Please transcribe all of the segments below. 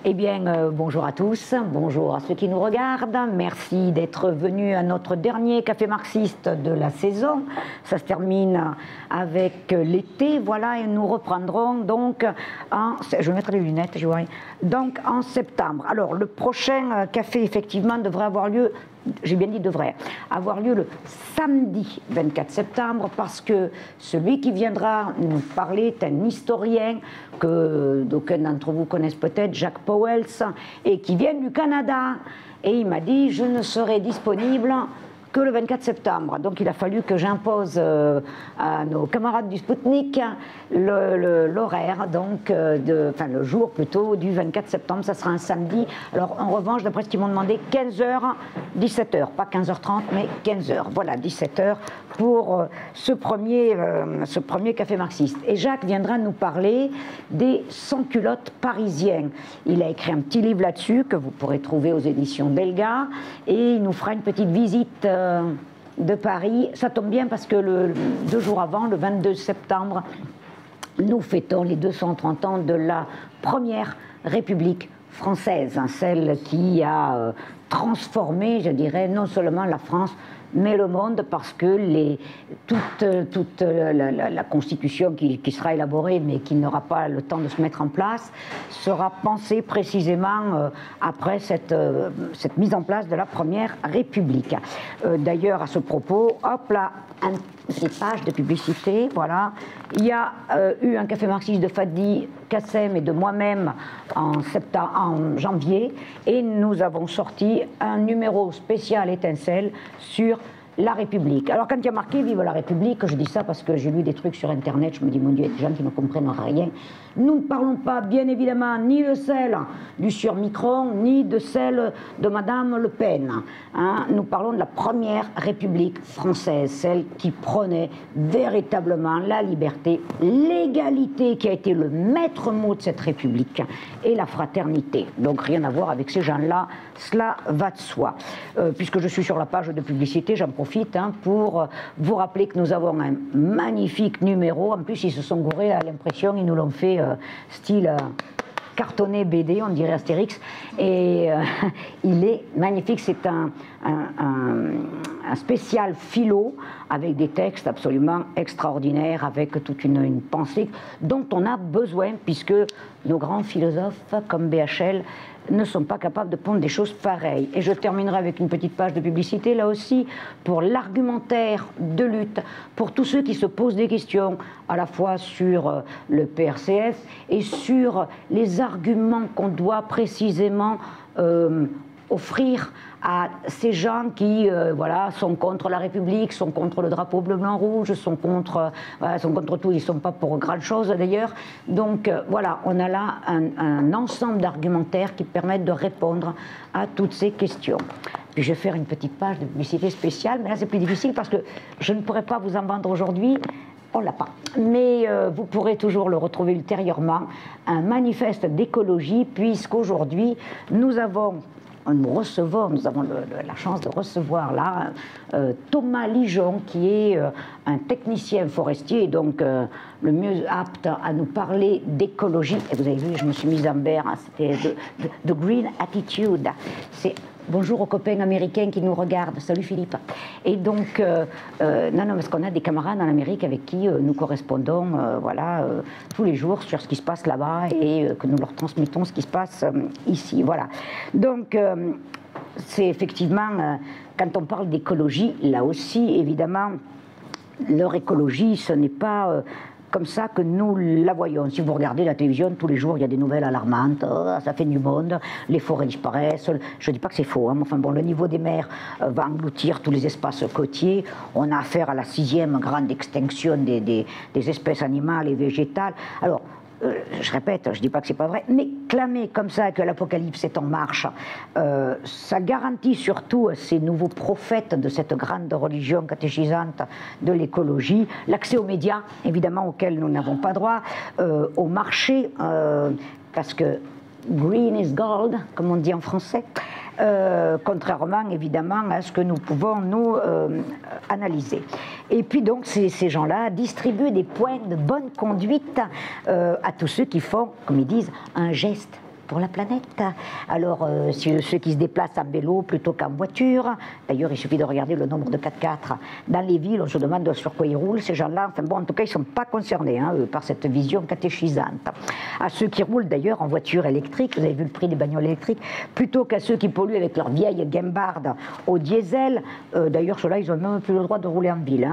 Eh bien, bonjour à tous, bonjour à ceux qui nous regardent. Merci d'être venus à notre dernier café marxiste de la saison. Ça se termine avec l'été, voilà, et nous reprendrons donc je vais mettre les lunettes, je vois. Donc en septembre. Alors, le prochain café, effectivement, devrait avoir lieu, j'ai bien dit devrait, avoir lieu le samedi 24 septembre, parce que celui qui viendra nous parler est un historien que d'aucuns d'entre vous connaissent peut-être, Jacques Pauwels, et qui vient du Canada. Et il m'a dit, je ne serai disponible que le 24 septembre. Donc il a fallu que j'impose à nos camarades du Spoutnik l'horaire, donc enfin le jour plutôt du 24 septembre, ça sera un samedi. Alors en revanche, d'après ce qu'ils m'ont demandé, 15h, 17h, pas 15h30, mais 15h. Voilà, 17h pour ce premier café marxiste. Et Jacques viendra nous parler des sans-culottes parisiens. Il a écrit un petit livre là-dessus que vous pourrez trouver aux éditions Delga, et il nous fera une petite visite de Paris. Ça tombe bien parce que 2 jours avant, le 22 septembre, nous fêtons les 230 ans de la première République française, hein, celle qui a transformé, je dirais, non seulement la France, mais le monde, parce que toute la constitution qui sera élaborée, mais qui n'aura pas le temps de se mettre en place, sera pensée précisément après cette mise en place de la Première République. D'ailleurs, à ce propos, hop là, des pages de publicité, voilà. Il y a eu un café marxiste de Fadi Kassem et de moi-même en janvier, et nous avons sorti un numéro spécial étincelle sur la République. Alors quand il y a marqué « Vive la République », je dis ça parce que j'ai lu des trucs sur Internet, je me dis, mon Dieu, il y a des gens qui ne comprennent rien. Nous ne parlons pas, bien évidemment, ni de celle du sieur Micron, ni de celle de Madame Le Pen. Hein. Nous parlons de la première République française, celle qui prônait véritablement la liberté, l'égalité qui a été le maître mot de cette République, et la fraternité. Donc rien à voir avec ces gens-là, cela va de soi. Puisque je suis sur la page de publicité, j'en profite pour vous rappeler que nous avons un magnifique numéro. En plus, ils se sont gourés à l'impression, ils nous l'ont fait style cartonné BD, on dirait Astérix, et il est magnifique. C'est un spécial philo avec des textes absolument extraordinaires, avec toute une pensée dont on a besoin, puisque nos grands philosophes comme BHL ne sont pas capables de pondre des choses pareilles. Et je terminerai avec une petite page de publicité, là aussi, pour l'argumentaire de lutte, pour tous ceux qui se posent des questions, à la fois sur le PRCF et sur les arguments qu'on doit précisément offrir à ces gens qui voilà, sont contre la République, sont contre le drapeau bleu, blanc, rouge, sont contre tout, ils ne sont pas pour grand-chose d'ailleurs. Donc voilà, on a là un ensemble d'argumentaires qui permettent de répondre à toutes ces questions. Puis je vais faire une petite page de publicité spéciale, mais là c'est plus difficile parce que je ne pourrais pas vous en vendre aujourd'hui. On ne l'a pas. Mais vous pourrez toujours le retrouver ultérieurement, un manifeste d'écologie, puisqu'aujourd'hui nous avons la chance de recevoir là Thomas Lijon, qui est un technicien forestier, donc le mieux apte à nous parler d'écologie. Et vous avez vu, je me suis mise en vert, hein, c'était de Green Attitude. C'est bonjour aux copains américains qui nous regardent. Salut Philippe. Et donc, non, parce qu'on a des camarades en Amérique avec qui nous correspondons voilà, tous les jours sur ce qui se passe là-bas, et que nous leur transmettons ce qui se passe ici. Voilà. Donc, c'est effectivement, quand on parle d'écologie, là aussi, évidemment, leur écologie, ce n'est pas comme ça que nous la voyons. Si vous regardez la télévision, tous les jours, il y a des nouvelles alarmantes, ça fait du monde, les forêts disparaissent. Je ne dis pas que c'est faux, hein, mais enfin bon, le niveau des mers va engloutir tous les espaces côtiers. On a affaire à la 6e grande extinction des espèces animales et végétales. Alors, je répète, je ne dis pas que ce n'est pas vrai, mais clamer comme ça que l'apocalypse est en marche, ça garantit surtout à ces nouveaux prophètes de cette grande religion catéchisante de l'écologie l'accès aux médias, évidemment, auxquels nous n'avons pas droit, au marché, parce que green is gold, comme on dit en français, contrairement évidemment à ce que nous pouvons nous analyser. Et puis donc ces gens-là distribuent des points de bonne conduite à tous ceux qui font, comme ils disent, un geste pour la planète. Alors, ceux qui se déplacent en vélo plutôt qu'en voiture, d'ailleurs, il suffit de regarder le nombre de 4x4 dans les villes, on se demande sur quoi ils roulent, ces gens-là. Enfin bon, en tout cas, ils ne sont pas concernés par cette vision catéchisante. À ceux qui roulent d'ailleurs en voiture électrique, vous avez vu le prix des bagnoles électriques, plutôt qu'à ceux qui polluent avec leurs vieilles guimbardes au diesel. D'ailleurs, ceux-là, ils n'ont même plus le droit de rouler en ville.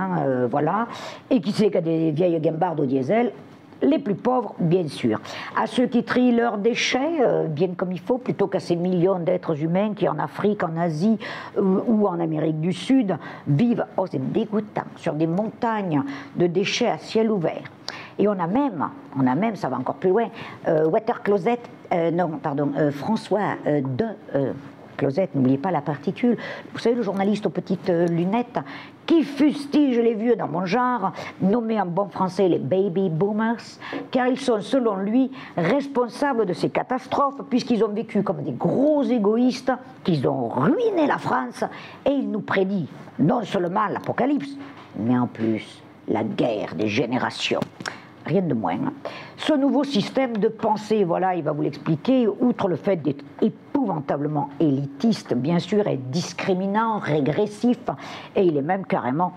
Voilà. Et qui sait qu'il y a des vieilles guimbardes au diesel? Les plus pauvres, bien sûr. À ceux qui trient leurs déchets, bien comme il faut, plutôt qu'à ces millions d'êtres humains qui, en Afrique, en Asie ou en Amérique du Sud, vivent, oh c'est dégoûtant, sur des montagnes de déchets à ciel ouvert. Et on a même, ça va encore plus loin, François de Closet, n'oubliez pas la particule. Vous savez, le journaliste aux petites lunettes qui fustige les vieux dans mon genre, nommés en bon français les baby boomers, car ils sont, selon lui, responsables de ces catastrophes, puisqu'ils ont vécu comme des gros égoïstes, qu'ils ont ruiné la France, et il nous prédit non seulement l'apocalypse, mais en plus la guerre des générations. Rien de moins. Ce nouveau système de pensée, voilà, il va vous l'expliquer, outre le fait d'être épouvantablement élitiste, bien sûr, est discriminant, régressif, et il est même carrément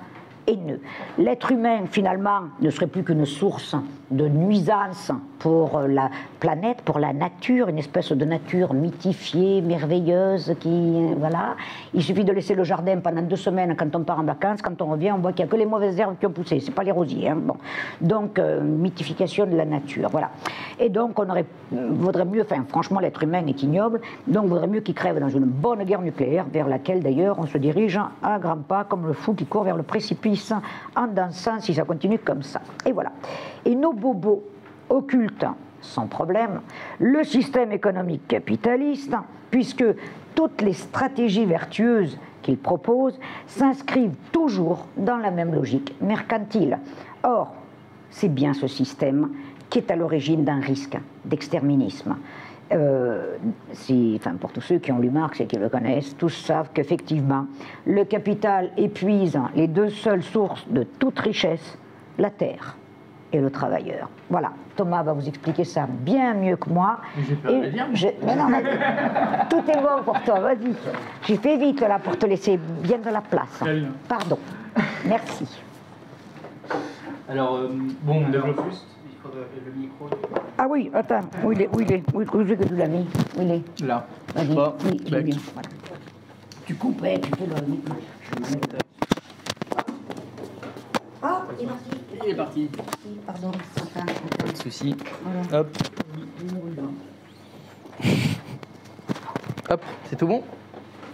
haineux. L'être humain, finalement, ne serait plus qu'une source de nuisance pour la planète, pour la nature, une espèce de nature mythifiée, merveilleuse, qui, voilà. Il suffit de laisser le jardin pendant 2 semaines quand on part en vacances, quand on revient, on voit qu'il n'y a que les mauvaises herbes qui ont poussé, c'est pas les rosiers, bon. Donc, mythification de la nature, voilà. Et donc, vaudrait mieux, enfin, franchement, l'être humain est ignoble, donc vaudrait mieux qu'il crève dans une bonne guerre nucléaire, vers laquelle, d'ailleurs, on se dirige à grands pas, comme le fou qui court vers le précipice, en dansant si ça continue comme ça. Et voilà. Et nos bobos occultent sans problème le système économique capitaliste, puisque toutes les stratégies vertueuses qu'ils proposent s'inscrivent toujours dans la même logique mercantile. Or, c'est bien ce système qui est à l'origine d'un risque d'exterminisme. Pour tous ceux qui ont lu Marx et qui le connaissent, tous savent qu'effectivement, le capital épuise les 2 seules sources de toute richesse, la terre et le travailleur. Voilà, Thomas va vous expliquer ça bien mieux que moi. J'ai peur de le dire. Mais non, tout est bon pour toi, vas-y. J'ai fait vite là pour te laisser bien de la place. Pardon, merci. Alors, bon, on développe juste. Le micro. Ah oui, attends, où il est? Où est-ce que tu l'as mis? Où il est? Là. Vas-y, Bah, oui, il est bien. Voilà. Tu coupes, tu fais le micro. Ah, il est parti. Il est parti. Pardon, attends. Pas de souci. Voilà. Hop. Hop, c'est tout bon?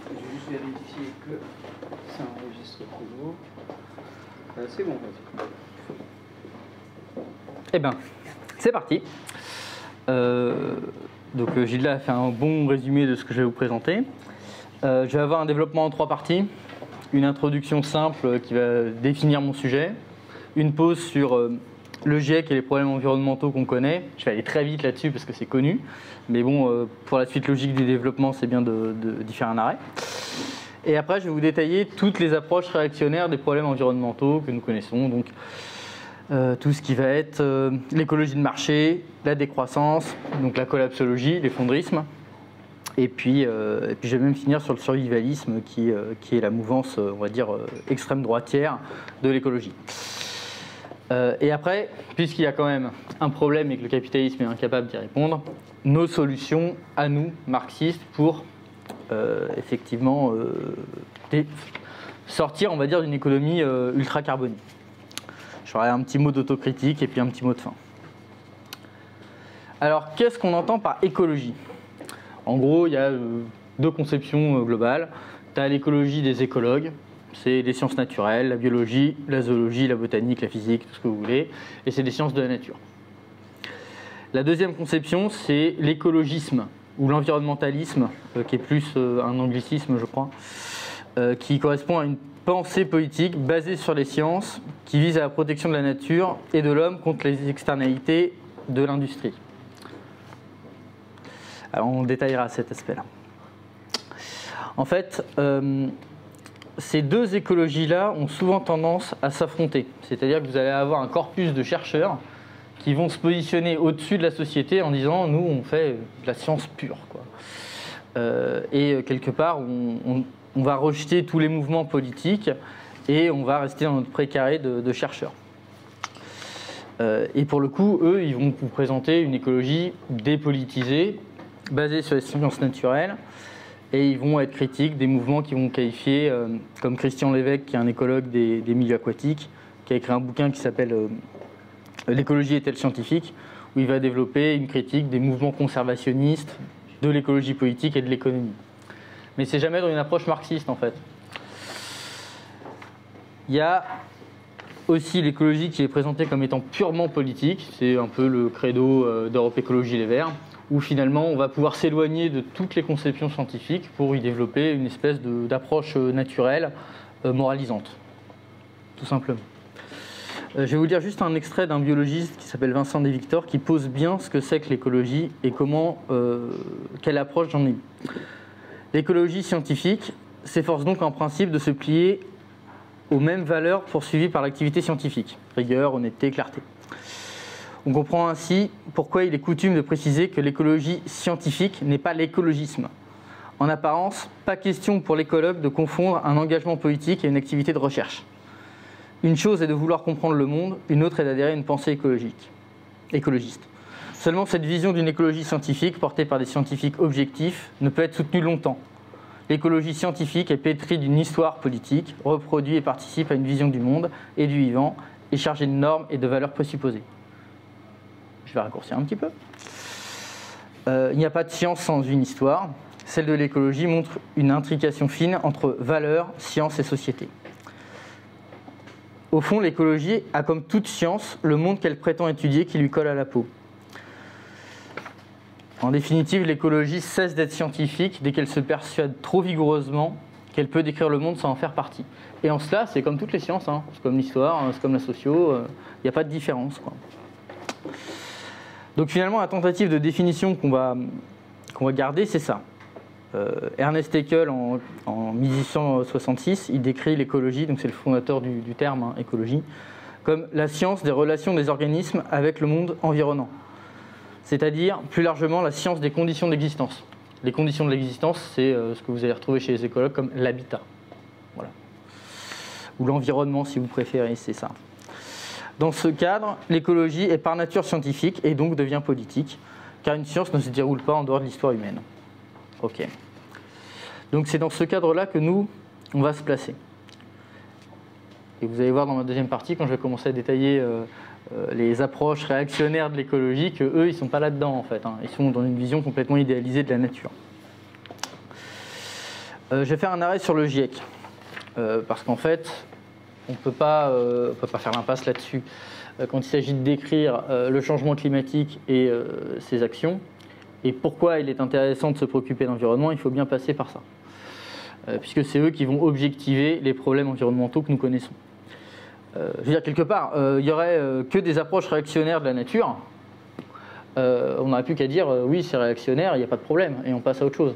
Je vais juste vérifier que ça enregistre toujours. C'est bon, vas-y. Eh bien, c'est parti. Donc Gilles a fait un bon résumé de ce que je vais vous présenter. Je vais avoir un développement en 3 parties. Une introduction simple qui va définir mon sujet. Une pause sur le GIEC et les problèmes environnementaux qu'on connaît. Je vais aller très vite là-dessus parce que c'est connu. Mais bon, pour la suite logique du développement, c'est bien d'y faire un arrêt. Et après, je vais vous détailler toutes les approches réactionnaires des problèmes environnementaux que nous connaissons. Donc, tout ce qui va être l'écologie de marché, la décroissance, donc la collapsologie, l'effondrisme. Et puis je vais même finir sur le survivalisme qui est la mouvance, on va dire, extrême droitière de l'écologie. Et après, puisqu'il y a quand même un problème et que le capitalisme est incapable d'y répondre, nos solutions à nous, marxistes, pour effectivement sortir, on va dire, d'une économie ultra carbonie. J'aurai un petit mot d'autocritique et puis un petit mot de fin. Alors, qu'est-ce qu'on entend par écologie? En gros, il y a 2 conceptions globales. Tu as l'écologie des écologues, c'est les sciences naturelles, la biologie, la zoologie, la botanique, la physique, tout ce que vous voulez, et c'est des sciences de la nature. La deuxième conception, c'est l'écologisme, ou l'environnementalisme, qui est plus un anglicisme, je crois, qui correspond à une pensée politique basée sur les sciences qui vise à la protection de la nature et de l'homme contre les externalités de l'industrie. Alors on détaillera cet aspect-là. En fait, ces 2 écologies-là ont souvent tendance à s'affronter. C'est-à-dire que vous allez avoir un corpus de chercheurs qui vont se positionner au-dessus de la société en disant nous on fait de la science pure, quoi. Et quelque part on va rejeter tous les mouvements politiques et on va rester dans notre précaré de chercheurs. Et pour le coup, eux, ils vont vous présenter une écologie dépolitisée, basée sur les sciences naturelles, et ils vont être critiques des mouvements qu'ils vont qualifier, comme Christian Lévesque, qui est un écologue des milieux aquatiques, qui a écrit un bouquin qui s'appelle L'écologie est-elle scientifique, où il va développer une critique des mouvements conservationnistes, de l'écologie politique et de l'économie. Mais c'est jamais dans une approche marxiste, en fait. Il y a aussi l'écologie qui est présentée comme étant purement politique, c'est un peu le credo d'Europe Écologie Les Verts, où finalement on va pouvoir s'éloigner de toutes les conceptions scientifiques pour y développer une espèce d'approche naturelle, moralisante, tout simplement. Je vais vous lire juste un extrait d'un biologiste qui s'appelle Vincent Desvictor, qui pose bien ce que c'est que l'écologie et quelle approche j'en ai eu. L'écologie scientifique s'efforce donc en principe de se plier aux mêmes valeurs poursuivies par l'activité scientifique, rigueur, honnêteté, clarté. On comprend ainsi pourquoi il est coutume de préciser que l'écologie scientifique n'est pas l'écologisme. En apparence, pas question pour l'écologue de confondre un engagement politique et une activité de recherche. Une chose est de vouloir comprendre le monde, une autre est d'adhérer à une pensée écologiste. Seulement cette vision d'une écologie scientifique, portée par des scientifiques objectifs, ne peut être soutenue longtemps. L'écologie scientifique est pétrie d'une histoire politique, reproduit et participe à une vision du monde et du vivant, et chargée de normes et de valeurs présupposées. Je vais raccourcir un petit peu. Il n'y a pas de science sans une histoire. Celle de l'écologie montre une intrication fine entre valeurs, science et société. Au fond, l'écologie a comme toute science le monde qu'elle prétend étudier qui lui colle à la peau. En définitive, l'écologie cesse d'être scientifique dès qu'elle se persuade trop vigoureusement qu'elle peut décrire le monde sans en faire partie. Et en cela, c'est comme toutes les sciences, hein. C'est comme l'histoire, c'est comme la socio, il n'y a pas de différence, quoi. Donc finalement, la tentative de définition qu'on va garder, c'est ça. Ernest Haeckel, en 1866, il décrit l'écologie, donc c'est le fondateur du terme, hein, écologie, comme la science des relations des organismes avec le monde environnant. C'est-à-dire, plus largement, la science des conditions d'existence. Les conditions de l'existence, c'est ce que vous allez retrouver chez les écologues comme l'habitat. Voilà. Ou l'environnement, si vous préférez, c'est ça. Dans ce cadre, l'écologie est par nature scientifique et donc devient politique, car une science ne se déroule pas en dehors de l'histoire humaine. Ok. Donc c'est dans ce cadre-là que nous, on va se placer. Et vous allez voir dans ma deuxième partie, quand je vais commencer à détailler les approches réactionnaires de l'écologie, qu'eux, ils ne sont pas là-dedans, en fait, hein. Ils sont dans une vision complètement idéalisée de la nature. Je vais faire un arrêt sur le GIEC, parce qu'en fait, on ne peut pas faire l'impasse là-dessus. Quand il s'agit de décrire le changement climatique et ses actions, et pourquoi il est intéressant de se préoccuper de l'environnement, il faut bien passer par ça. Puisque c'est eux qui vont objectiver les problèmes environnementaux que nous connaissons. Je veux dire, quelque part, il n'y aurait que des approches réactionnaires de la nature. On n'aurait plus qu'à dire oui, c'est réactionnaire, il n'y a pas de problème, et on passe à autre chose.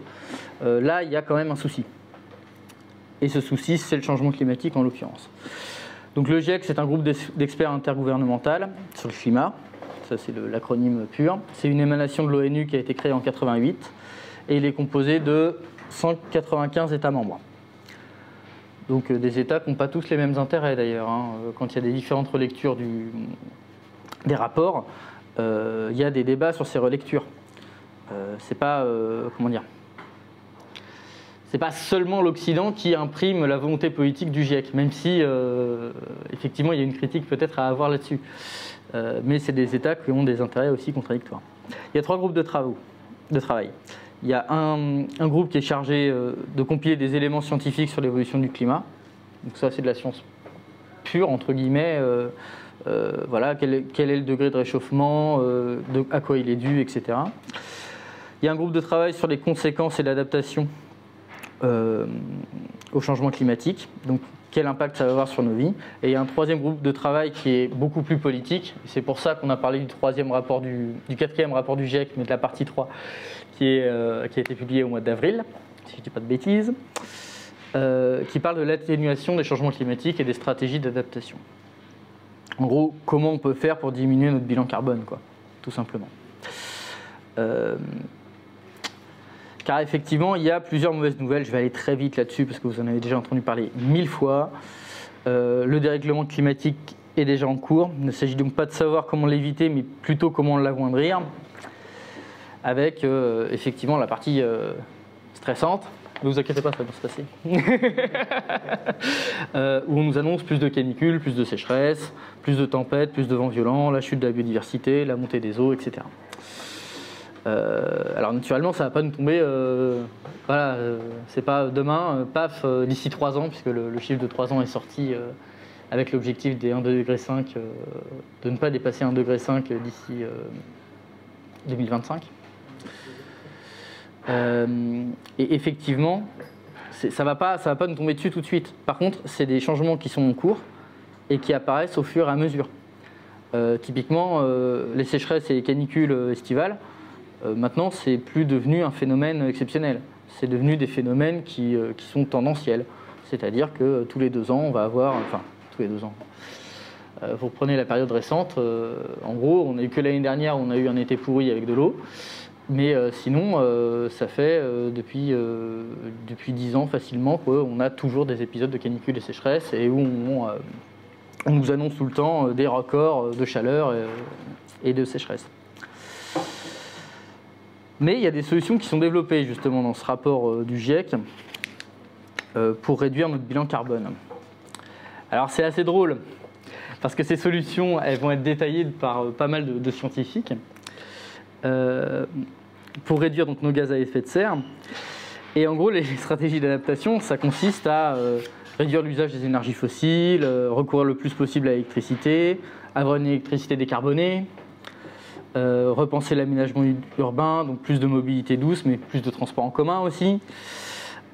Là, il y a quand même un souci. Et ce souci, c'est le changement climatique en l'occurrence. Donc le GIEC, c'est un groupe d'experts intergouvernemental sur le climat. Ça, c'est l'acronyme pur. C'est une émanation de l'ONU qui a été créée en 1988 et il est composé de 195 États membres. Donc des États qui n'ont pas tous les mêmes intérêts d'ailleurs, hein. Quand il y a des différentes relectures des rapports, il y a des débats sur ces relectures. C'est pas, comment dire, c'est pas seulement l'Occident qui imprime la volonté politique du GIEC, même si effectivement il y a une critique peut-être à avoir là-dessus. Mais c'est des États qui ont des intérêts aussi contradictoires. Il y a 3 groupes de travail. Il y a un groupe qui est chargé de compiler des éléments scientifiques sur l'évolution du climat. Donc ça, c'est de la science pure, entre guillemets. Voilà, quel est le degré de réchauffement, à quoi il est dû, etc. Il y a un groupe de travail sur les conséquences et l'adaptation au changement climatique. Donc, quel impact ça va avoir sur nos vies. Et il y a un 3e groupe de travail qui est beaucoup plus politique. C'est pour ça qu'on a parlé du 4e rapport du GIEC, mais de la partie 3, qui a été publiée au mois d'avril, si je ne dis pas de bêtises, qui parle de l'atténuation des changements climatiques et des stratégies d'adaptation. En gros, comment on peut faire pour diminuer notre bilan carbone, quoi, tout simplement. Car effectivement, il y a plusieurs mauvaises nouvelles. Je vais aller très vite là-dessus parce que vous en avez déjà entendu parler 1000 fois. Le dérèglement climatique est déjà en cours. Il ne s'agit donc pas de savoir comment l'éviter, mais plutôt comment l'amoindrir. Avec effectivement la partie stressante. Ne vous inquiétez pas, ça va bien se passer. Où on nous annonce plus de canicules, plus de sécheresse, plus de tempêtes, plus de vents violents, la chute de la biodiversité, la montée des eaux, etc. Alors naturellement, ça ne va pas nous tomber, voilà, c'est pas demain, paf, d'ici 3 ans, puisque le chiffre de 3 ans est sorti avec l'objectif des 1,5 degré, de ne pas dépasser 1,5 degré d'ici 2025. Et effectivement, ça va pas nous tomber dessus tout de suite. Par contre, c'est des changements qui sont en cours et qui apparaissent au fur et à mesure. Typiquement, les sécheresses et les canicules estivales, maintenant, c'est plus devenu un phénomène exceptionnel. C'est devenu des phénomènes qui sont tendanciels. C'est-à-dire que tous les 2 ans, on va avoir... Enfin, tous les 2 ans. Vous reprenez la période récente. En gros, on n'a eu que l'année dernière, on a eu un été pourri avec de l'eau. Mais sinon, ça fait depuis 10 ans facilement qu'on a toujours des épisodes de canicule et sécheresse et où on nous annonce tout le temps des records de chaleur et de sécheresse. Mais il y a des solutions qui sont développées justement dans ce rapport du GIEC pour réduire notre bilan carbone. Alors c'est assez drôle parce que ces solutions, elles vont être détaillées par pas mal de scientifiques. Pour réduire donc nos gaz à effet de serre. Et en gros, les stratégies d'adaptation, ça consiste à réduire l'usage des énergies fossiles, recourir le plus possible à l'électricité, avoir une électricité décarbonée, repenser l'aménagement urbain, donc plus de mobilité douce, mais plus de transport en commun aussi,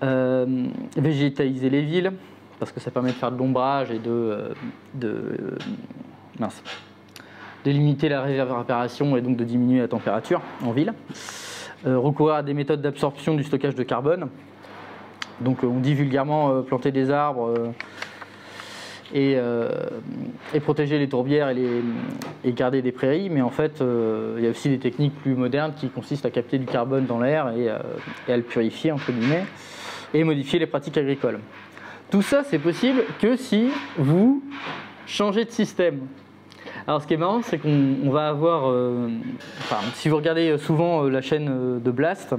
végétaliser les villes, parce que ça permet de faire de l'ombrage et de limiter la réverbération et donc de diminuer la température en ville. Recourir à des méthodes d'absorption du stockage de carbone. Donc on dit vulgairement planter des arbres et protéger les tourbières et garder des prairies, mais en fait il y a aussi des techniques plus modernes qui consistent à capter du carbone dans l'air et à le purifier entre guillemets et modifier les pratiques agricoles. Tout ça c'est possible que si vous changez de système. Alors ce qui est marrant, c'est qu'on va avoir, si vous regardez souvent la chaîne de Blast,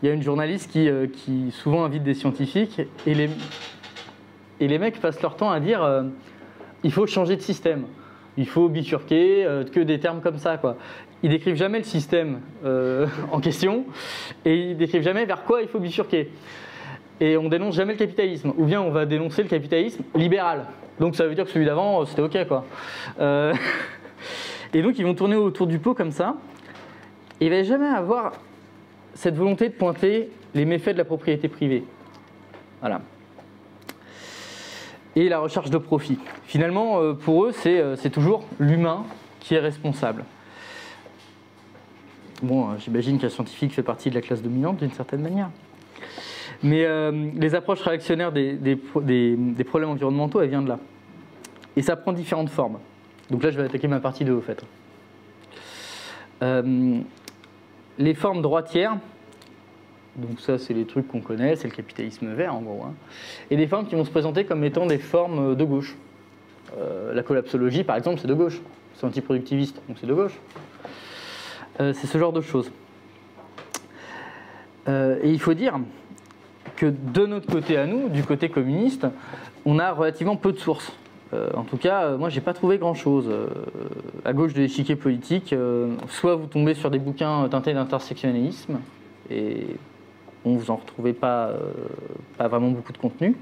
il y a une journaliste qui souvent invite des scientifiques et les mecs passent leur temps à dire il faut changer de système, il faut bifurquer, que des termes comme ça, quoi. Ils décrivent jamais le système en question et ils décrivent jamais vers quoi il faut bifurquer. Et on dénonce jamais le capitalisme, ou bien on va dénoncer le capitalisme libéral. Donc ça veut dire que celui d'avant, c'était ok, quoi. Et donc ils vont tourner autour du pot comme ça. Et il ne va jamais avoir cette volonté de pointer les méfaits de la propriété privée. Voilà. Et la recherche de profit. Finalement, pour eux, c'est toujours l'humain qui est responsable. Bon, j'imagine qu'un scientifique fait partie de la classe dominante d'une certaine manière. Mais les approches réactionnaires des problèmes environnementaux, elles viennent de là. Et ça prend différentes formes. Donc là, je vais attaquer ma partie 2, au fait. Les formes droitières, donc ça, c'est les trucs qu'on connaît, c'est le capitalisme vert, en gros. Hein. Et des formes qui vont se présenter comme étant des formes de gauche. La collapsologie, par exemple, c'est de gauche. C'est antiproductiviste, donc c'est de gauche. C'est ce genre de choses. Et il faut dire que de notre côté à nous, du côté communiste, on a relativement peu de sources. En tout cas, moi, j'ai pas trouvé grand-chose. À gauche de l'échiquier politique, soit vous tombez sur des bouquins teintés d'intersectionnalisme, et bon, vous en retrouvez pas vraiment beaucoup de contenu,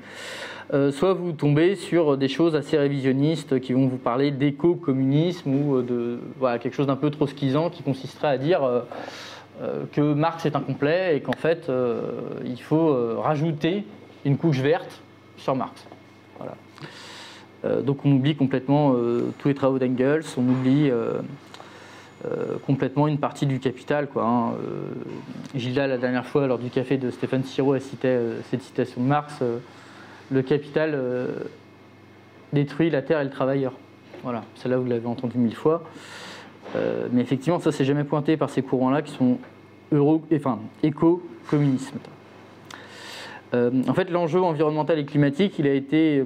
soit vous tombez sur des choses assez révisionnistes qui vont vous parler d'éco-communisme ou de quelque chose d'un peu trotskisant qui consisterait à dire que Marx est incomplet et qu'en fait, il faut rajouter une couche verte sur Marx. Voilà. Donc on oublie complètement tous les travaux d'Engels, on oublie complètement une partie du Capital, quoi, hein. Gilda, la dernière fois, lors du café de Stéphane Siro, elle citait cette citation de Marx, le Capital détruit la terre et le travailleur. Voilà, celle-là vous l'avez entendu 1000 fois. Mais effectivement, ça c'est jamais pointé par ces courants-là qui sont éco-communisme. En fait, l'enjeu environnemental et climatique, il a été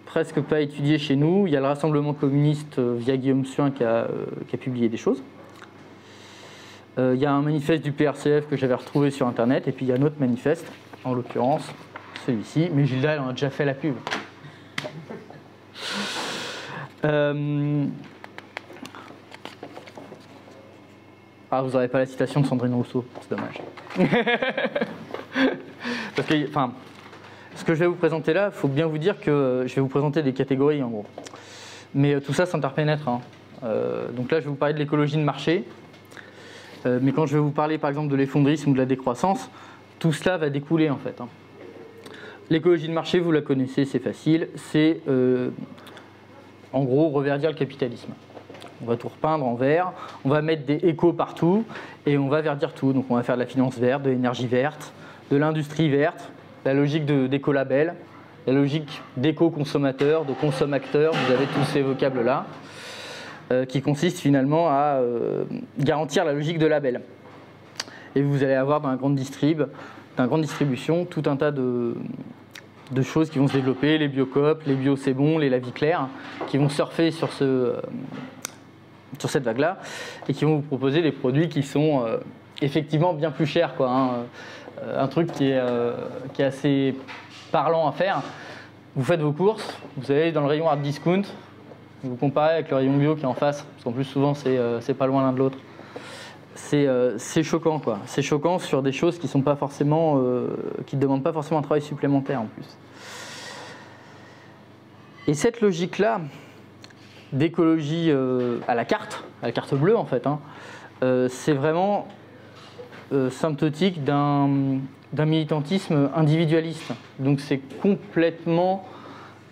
presque pas étudié chez nous. Il y a le Rassemblement communiste via Guillaume Suin qui a publié des choses. Il y a un manifeste du PRCF que j'avais retrouvé sur Internet, et puis il y a un autre manifeste, en l'occurrence celui-ci, mais Gilda elle en a déjà fait la pub. Ah, vous n'aurez pas la citation de Sandrine Rousseau, c'est dommage. Parce que, enfin, ce que je vais vous présenter là, il faut bien vous dire que je vais vous présenter des catégories en gros. Mais tout ça s'interpénètre. Hein. Donc là, je vais vous parler de l'écologie de marché. Mais quand je vais vous parler par exemple de l'effondrisme ou de la décroissance, tout cela va découler en fait. Hein. L'écologie de marché, vous la connaissez, c'est facile. C'est en gros reverdir le capitalisme. On va tout repeindre en vert, on va mettre des écos partout et on va verdir tout. Donc on va faire de la finance verte, de l'énergie verte, de l'industrie verte, la logique d'écolabel, la logique d'éco-consommateur, de consommateur, vous avez tous ces vocables-là, qui consistent finalement à garantir la logique de label. Et vous allez avoir dans la grande distribution tout un tas de choses qui vont se développer, les biocoop, les bio c'est bon, les la vie claire, qui vont surfer sur cette vague-là et qui vont vous proposer des produits qui sont effectivement bien plus chers, quoi, hein. Un truc qui est assez parlant à faire. Vous faites vos courses, vous allez dans le rayon hard discount, vous comparez avec le rayon bio qui est en face, parce qu'en plus souvent c'est pas loin l'un de l'autre. C'est choquant, quoi. C'est choquant sur des choses qui sont pas forcément, qui ne demandent pas forcément un travail supplémentaire en plus. Et cette logique-là d'écologie à la carte bleue en fait, hein, c'est vraiment symptomatique d'un militantisme individualiste. Donc c'est complètement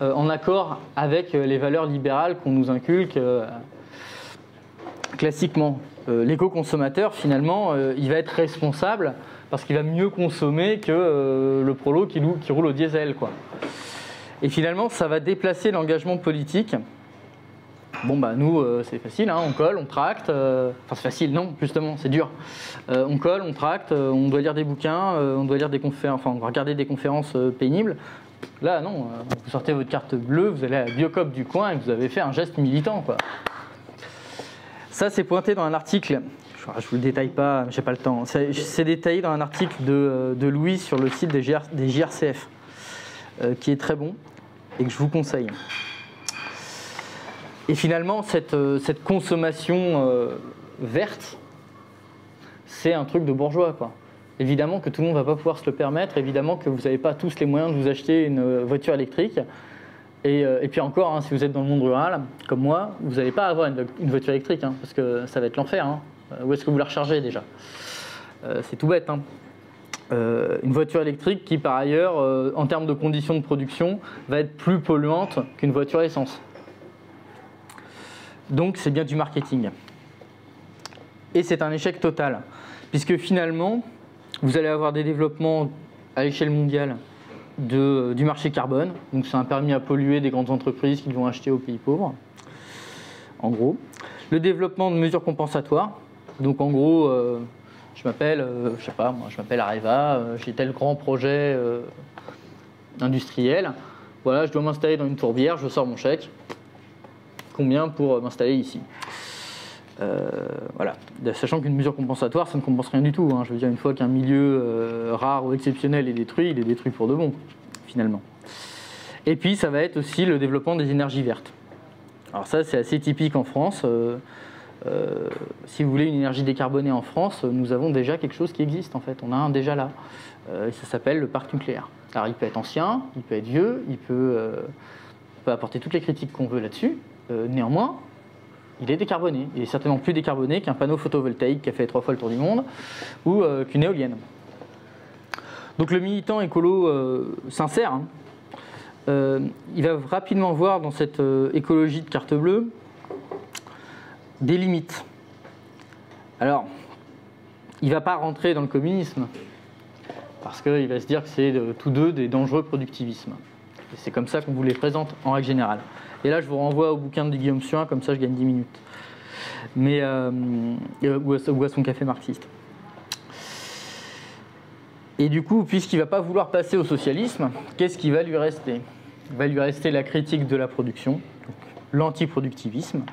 en accord avec les valeurs libérales qu'on nous inculque classiquement. L'éco-consommateur, finalement, il va être responsable parce qu'il va mieux consommer que le prolo qui roule au diesel, quoi. Et finalement, ça va déplacer l'engagement politique. Bon, bah nous, c'est facile, hein, on colle, on tracte. Enfin, c'est facile, non, justement, c'est dur. On colle, on tracte, on doit lire des bouquins, on doit lire des conférences, enfin, on va regarder des conférences pénibles. Là, non, vous sortez votre carte bleue, vous allez à la Biocoop du coin et vous avez fait un geste militant, quoi. Ça, c'est pointé dans un article, je ne vous le détaille pas, j'ai pas le temps. C'est détaillé dans un article de Louis sur le site des JRCF, qui est très bon et que je vous conseille. Et finalement, cette consommation verte, c'est un truc de bourgeois, quoi. Évidemment que tout le monde ne va pas pouvoir se le permettre, évidemment que vous n'avez pas tous les moyens de vous acheter une voiture électrique. Et puis encore, hein, si vous êtes dans le monde rural, comme moi, vous n'allez pas avoir une voiture électrique, hein, parce que ça va être l'enfer. Hein. Où est-ce que vous la rechargez déjà? C'est tout bête. Hein. Une voiture électrique qui, par ailleurs, en termes de conditions de production, va être plus polluante qu'une voiture essence. Donc c'est bien du marketing. Et c'est un échec total, puisque finalement, vous allez avoir des développements à l'échelle mondiale du marché carbone. Donc c'est un permis à polluer des grandes entreprises qui vont acheter aux pays pauvres, en gros. Le développement de mesures compensatoires. Donc en gros, je m'appelle, je sais pas, moi je m'appelle Areva, j'ai tel grand projet industriel. Voilà, je dois m'installer dans une tourbière, je sors mon chèque. Combien pour m'installer ici? Voilà. Sachant qu'une mesure compensatoire, ça ne compense rien du tout. Hein. Je veux dire, une fois qu'un milieu rare ou exceptionnel est détruit, il est détruit pour de bon, finalement. Et puis, ça va être aussi le développement des énergies vertes. Alors ça, c'est assez typique en France. Si vous voulez une énergie décarbonée en France, nous avons déjà quelque chose qui existe, en fait. On a un déjà là. Ça s'appelle le parc nucléaire. Alors, il peut être ancien, il peut être vieux, on peut apporter toutes les critiques qu'on veut là-dessus. Néanmoins, il est décarboné. Il est certainement plus décarboné qu'un panneau photovoltaïque qui a fait 3 fois le tour du monde ou qu'une éolienne. Donc le militant écolo sincère, hein, il va rapidement voir dans cette écologie de carte bleue des limites. Alors, il ne va pas rentrer dans le communisme parce qu'il va se dire que c'est tous deux des dangereux productivismes. Et c'est comme ça qu'on vous les présente en règle générale. Et là, je vous renvoie au bouquin de Guillaume Suin, comme ça je gagne 10 minutes. Mais, ou à son café marxiste. Et du coup, puisqu'il ne va pas vouloir passer au socialisme, qu'est-ce qui va lui rester? Il va lui rester la critique de la production, l'antiproductivisme,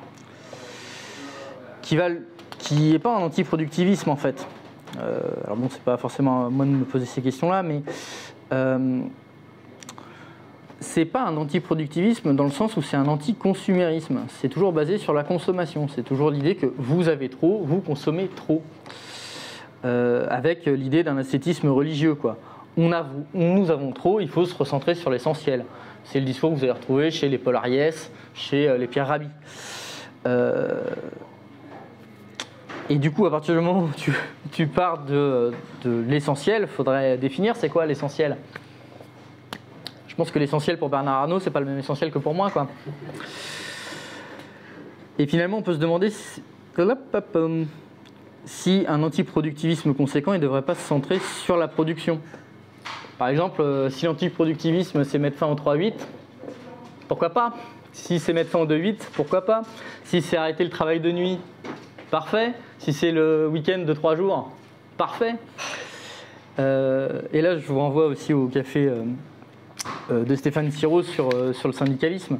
qui n'est pas un antiproductivisme en fait. Alors bon, c'est pas forcément à moi de me poser ces questions-là, mais c'est pas un antiproductivisme dans le sens où c'est un anticonsumérisme. C'est toujours basé sur la consommation. C'est toujours l'idée que vous avez trop, vous consommez trop. Avec l'idée d'un ascétisme religieux, quoi. Nous avons trop, il faut se recentrer sur l'essentiel. C'est le discours que vous allez retrouver chez les Paul Ariès, chez les Pierre Rabhi. Et du coup, à partir du moment où tu pars de l'essentiel, il faudrait définir c'est quoi l'essentiel. Je pense que l'essentiel pour Bernard Arnault, c'est pas le même essentiel que pour moi, quoi. Et finalement, on peut se demander si un antiproductivisme conséquent, il ne devrait pas se centrer sur la production. Par exemple, si l'antiproductivisme, c'est mettre fin au 3-8, pourquoi pas? Si c'est mettre fin au 2-8, pourquoi pas? Si c'est arrêter le travail de nuit, parfait. Si c'est le week-end de 3 jours, parfait. Et là, je vous renvoie aussi au café de Stéphane Siroz sur le syndicalisme.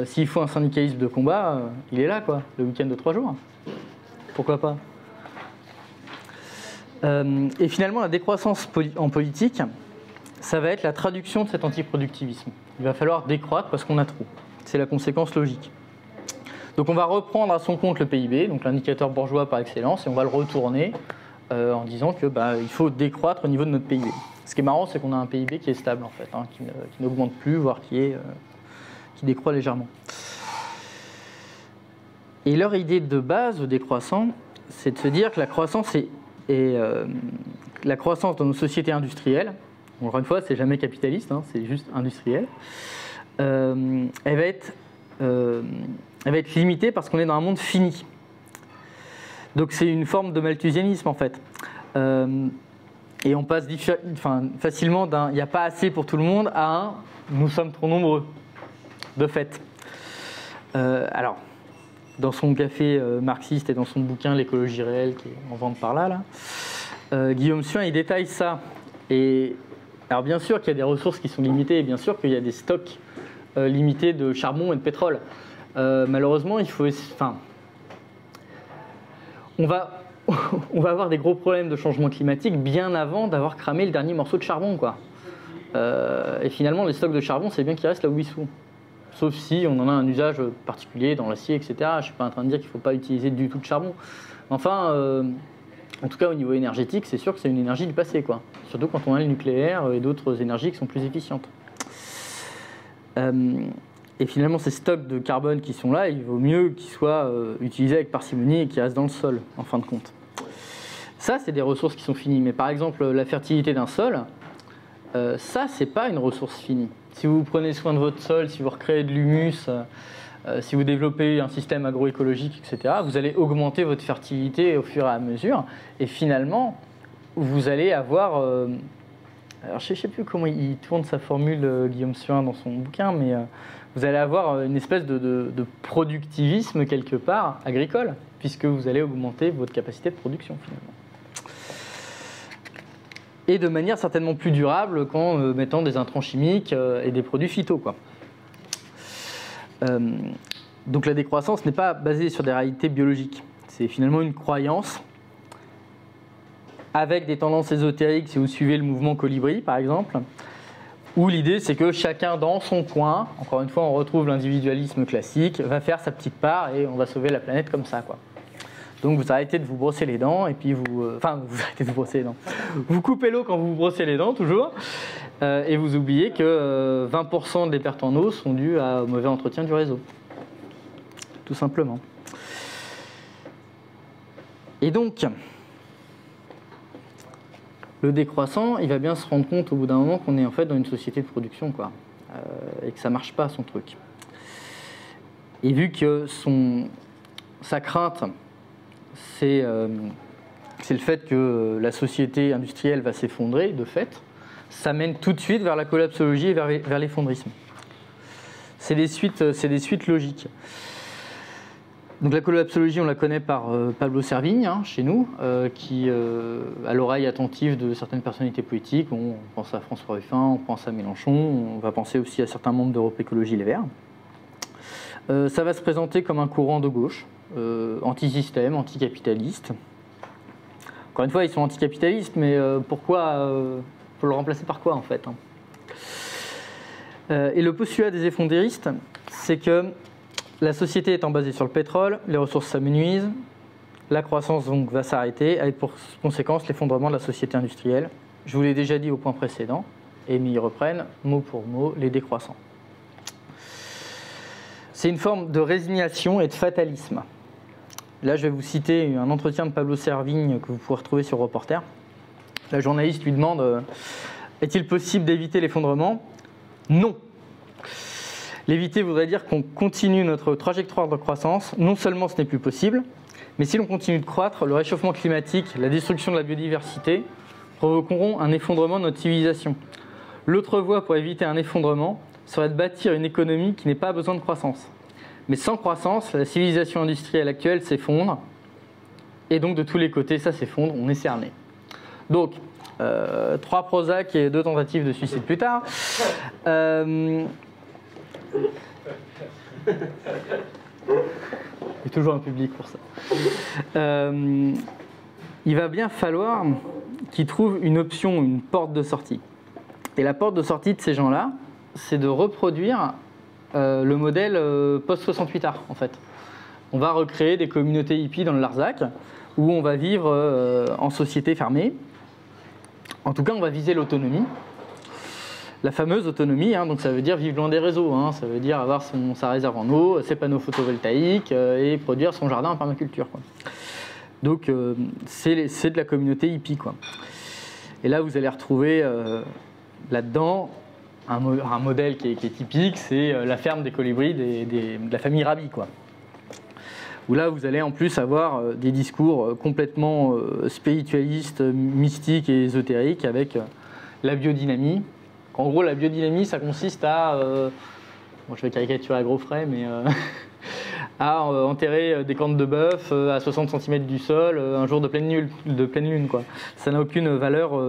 S'il faut un syndicalisme de combat, il est là, quoi, le week-end de 3 jours. Pourquoi pas? Et finalement, la décroissance en politique, ça va être la traduction de cet antiproductivisme. Il va falloir décroître parce qu'on a trop. C'est la conséquence logique. Donc on va reprendre à son compte le PIB, donc l'indicateur bourgeois par excellence, et on va le retourner en disant que il faut décroître au niveau de notre PIB. Ce qui est marrant, c'est qu'on a un PIB qui est stable en fait, hein, qui n'augmente plus, voire qui décroît légèrement. Et leur idée de base au décroissant, c'est de se dire que la croissance la croissance dans nos sociétés industrielles, encore une fois, c'est jamais capitaliste, hein, c'est juste industriel, elle va être limitée parce qu'on est dans un monde fini. Donc c'est une forme de malthusianisme en fait. Et on passe facilement d'un « il n'y a pas assez pour tout le monde » à un « nous sommes trop nombreux », de fait. Alors, dans son café marxiste et dans son bouquin « L'écologie réelle » qui est en vente par là, Guillaume Suin, il détaille ça. Et alors bien sûr qu'il y a des ressources qui sont limitées, et bien sûr qu'il y a des stocks limités de charbon et de pétrole. Malheureusement, on va avoir des gros problèmes de changement climatique bien avant d'avoir cramé le dernier morceau de charbon, quoi. Et finalement, les stocks de charbon, c'est bien qu'ils restent là où ils sont. Sauf si on en a un usage particulier dans l'acier, etc. Je ne suis pas en train de dire qu'il ne faut pas utiliser du tout de charbon. Enfin, en tout cas, au niveau énergétique, c'est sûr que c'est une énergie du passé, quoi. Surtout quand on a le nucléaire et d'autres énergies qui sont plus efficientes. Et finalement, ces stocks de carbone qui sont là, il vaut mieux qu'ils soient utilisés avec parcimonie et qu'ils restent dans le sol, en fin de compte. Ça, c'est des ressources qui sont finies. Mais par exemple, la fertilité d'un sol, ça, c'est pas une ressource finie. Si vous prenez soin de votre sol, si vous recréez de l'humus, si vous développez un système agroécologique, etc., vous allez augmenter votre fertilité au fur et à mesure. Et finalement, vous allez avoir... alors, je ne sais plus comment il tourne sa formule, Guillaume Suin, dans son bouquin, mais vous allez avoir une espèce de productivisme, quelque part, agricole, puisque vous allez augmenter votre capacité de production, finalement. Et de manière certainement plus durable qu'en mettant des intrants chimiques et des produits phyto, quoi. Donc la décroissance n'est pas basée sur des réalités biologiques. C'est finalement une croyance avec des tendances ésotériques, si vous suivez le mouvement Colibri, par exemple, où l'idée c'est que chacun dans son coin, encore une fois on retrouve l'individualisme classique, va faire sa petite part et on va sauver la planète comme ça, quoi. Donc vous arrêtez de vous brosser les dents et puis vous arrêtez de vous brosser les dents. Vous coupez l'eau quand vous vous brossez les dents, toujours, et vous oubliez que 20% des pertes en eau sont dues au mauvais entretien du réseau. Tout simplement. Et donc, le décroissant, il va bien se rendre compte au bout d'un moment qu'on est en fait dans une société de production, quoi, et que ça ne marche pas son truc. Et vu que sa crainte, c'est le fait que la société industrielle va s'effondrer, de fait, ça mène tout de suite vers la collapsologie et vers l'effondrisme. c'est des suites logiques. Donc la collapsologie, on la connaît par Pablo Servigne, hein, chez nous, qui, à l'oreille attentive de certaines personnalités politiques, on pense à François Ruffin, on pense à Mélenchon, on va penser aussi à certains membres d'Europe Écologie Les Verts. Ça va se présenter comme un courant de gauche, anti-système, anticapitaliste. Encore une fois, ils sont anticapitalistes, mais pourquoi faut le remplacer par quoi en fait, hein. Et le postulat des effondéristes, c'est que la société étant basée sur le pétrole, les ressources s'amenuisent, la croissance donc va s'arrêter, avec pour conséquence l'effondrement de la société industrielle. Je vous l'ai déjà dit au point précédent, et ils reprennent mot pour mot les décroissants. C'est une forme de résignation et de fatalisme. Là, je vais vous citer un entretien de Pablo Servigne que vous pouvez retrouver sur Reporter. La journaliste lui demande « Est-il possible d'éviter l'effondrement ?» Non. L'éviter voudrait dire qu'on continue notre trajectoire de croissance. Non seulement ce n'est plus possible, mais si l'on continue de croître, le réchauffement climatique, la destruction de la biodiversité provoqueront un effondrement de notre civilisation. L'autre voie pour éviter un effondrement serait de bâtir une économie qui n'ait pas besoin de croissance. Mais sans croissance, la civilisation industrielle actuelle s'effondre, et donc de tous les côtés, ça s'effondre, on est cerné. Donc, 3 Prozac et 2 tentatives de suicide plus tard. Il y a toujours un public pour ça. Il va bien falloir qu'ils trouvent une option, une porte de sortie. Et la porte de sortie de ces gens-là, c'est de reproduire le modèle post-68 art, en fait. On va recréer des communautés hippies dans le Larzac, où on va vivre en société fermée. En tout cas, on va viser l'autonomie. La fameuse autonomie, hein, donc ça veut dire vivre loin des réseaux, hein, ça veut dire avoir sa réserve en eau, ses panneaux photovoltaïques et produire son jardin en permaculture, quoi. Donc c'est de la communauté hippie, quoi. Et là, vous allez retrouver là-dedans un modèle qui est typique, c'est la ferme des colibris de la famille Rabi, quoi. Où là, vous allez en plus avoir des discours complètement spiritualistes, mystiques et ésotériques avec la biodynamie. En gros, la biodynamie, ça consiste à, bon, je vais caricaturer à gros frais, mais à enterrer des cornes de bœuf à 60 cm du sol un jour de pleine lune, quoi. Ça n'a aucune valeur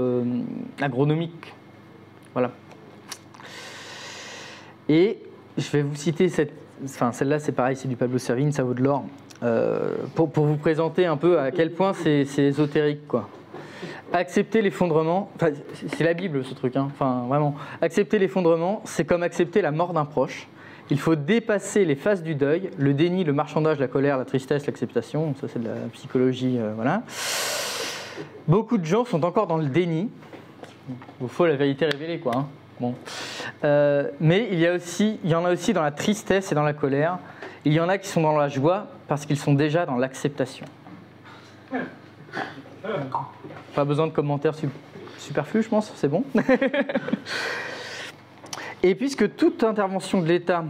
agronomique. Voilà. Et je vais vous citer celle-là, c'est pareil, c'est du Pablo Servigne, ça vaut de l'or, pour vous présenter un peu à quel point c'est ésotérique, quoi. Accepter l'effondrement, enfin, c'est la Bible ce truc, hein, enfin vraiment. Accepter l'effondrement, c'est comme accepter la mort d'un proche. Il faut dépasser les phases du deuil, le déni, le marchandage, la colère, la tristesse, l'acceptation. Ça, c'est de la psychologie, voilà. Beaucoup de gens sont encore dans le déni. Il faut la vérité révélée, quoi, hein. Bon. Mais il y en a aussi dans la tristesse et dans la colère. Il y en a qui sont dans la joie parce qu'ils sont déjà dans l'acceptation. Pas besoin de commentaires superflus, je pense, c'est bon. Et puisque toute intervention de l'État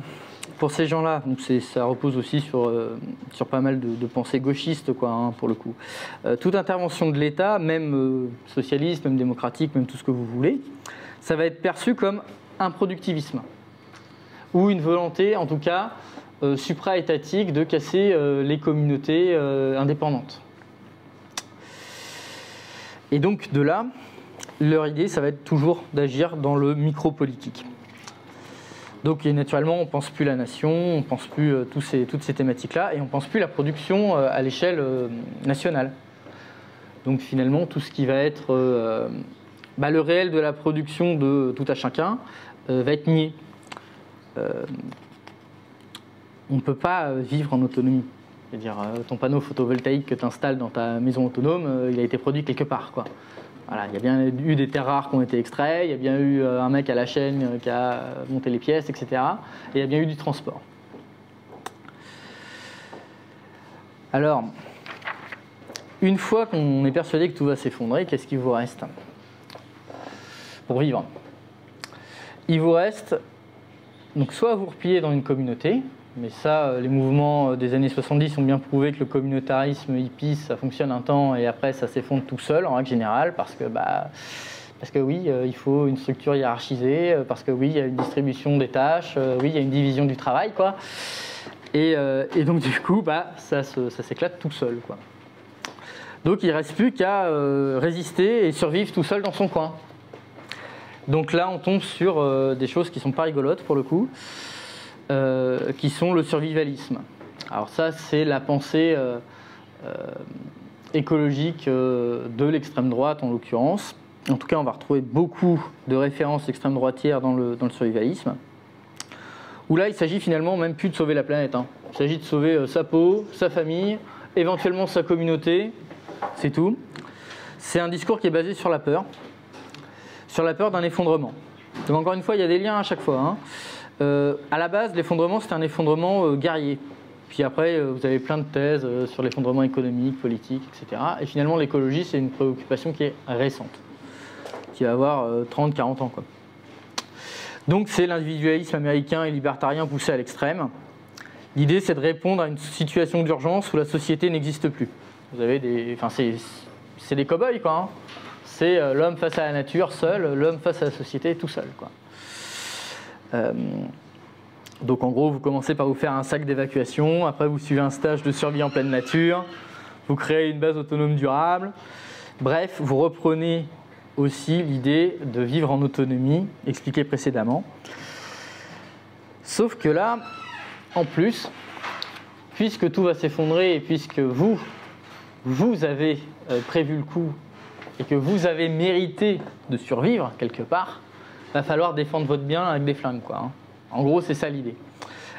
pour ces gens-là, donc ça repose aussi sur pas mal de pensées gauchistes, quoi, hein, pour le coup. Toute intervention de l'État, même socialiste, même démocratique, même tout ce que vous voulez, ça va être perçu comme un productivisme. Ou une volonté, en tout cas, supra-étatique de casser les communautés indépendantes. Et donc de là, leur idée, ça va être toujours d'agir dans le micro-politique. Donc naturellement, on ne pense plus la nation, on ne pense plus toutes ces thématiques-là, et on ne pense plus la production à l'échelle nationale. Donc finalement, tout ce qui va être le réel de la production de tout à chacun va être nié. On ne peut pas vivre en autonomie. C'est-à-dire, ton panneau photovoltaïque que tu installes dans ta maison autonome, il a été produit quelque part, quoi. Voilà, il y a bien eu des terres rares qui ont été extraites, il y a bien eu un mec à la chaîne qui a monté les pièces, etc. Et il y a bien eu du transport. Alors, une fois qu'on est persuadé que tout va s'effondrer, qu'est-ce qu'il vous reste pour vivre? Il vous reste, donc, soit vous replier dans une communauté. Mais ça, les mouvements des années 70 ont bien prouvé que le communautarisme hippie, ça fonctionne un temps et après ça s'effondre tout seul en règle générale parce que parce que oui, il faut une structure hiérarchisée, parce que oui, il y a une distribution des tâches, oui, il y a une division du travail, quoi. Et donc du coup, ça s'éclate tout seul, quoi. Donc il ne reste plus qu'à résister et survivre tout seul dans son coin. Donc là, on tombe sur des choses qui ne sont pas rigolotes, pour le coup, qui sont le survivalisme. Alors ça, c'est la pensée écologique de l'extrême droite, en l'occurrence. En tout cas, on va retrouver beaucoup de références extrême droitières dans le survivalisme. Où là, il s'agit finalement même plus de sauver la planète, hein. Il s'agit de sauver sa peau, sa famille, éventuellement sa communauté, c'est tout. C'est un discours qui est basé sur la peur d'un effondrement. Donc encore une fois, il y a des liens à chaque fois, hein. À la base, l'effondrement, c'est un effondrement guerrier. Puis après, vous avez plein de thèses sur l'effondrement économique, politique, etc. Et finalement, l'écologie, c'est une préoccupation qui est récente, qui va avoir 30-40 ans, quoi. Donc c'est l'individualisme américain et libertarien poussé à l'extrême. L'idée, c'est de répondre à une situation d'urgence où la société n'existe plus. Vous avez des... Enfin, c'est des cow-boys, quoi, hein. C'est l'homme face à la nature seul, l'homme face à la société tout seul, quoi. Donc en gros, vous commencez par vous faire un sac d'évacuation, après vous suivez un stage de survie en pleine nature, vous créez une base autonome durable. Bref, vous reprenez aussi l'idée de vivre en autonomie, expliquée précédemment. Sauf que là, en plus, puisque tout va s'effondrer et puisque vous avez prévu le coup et que vous avez mérité de survivre quelque part, il va falloir défendre votre bien avec des flingues, quoi, hein. En gros, c'est ça l'idée.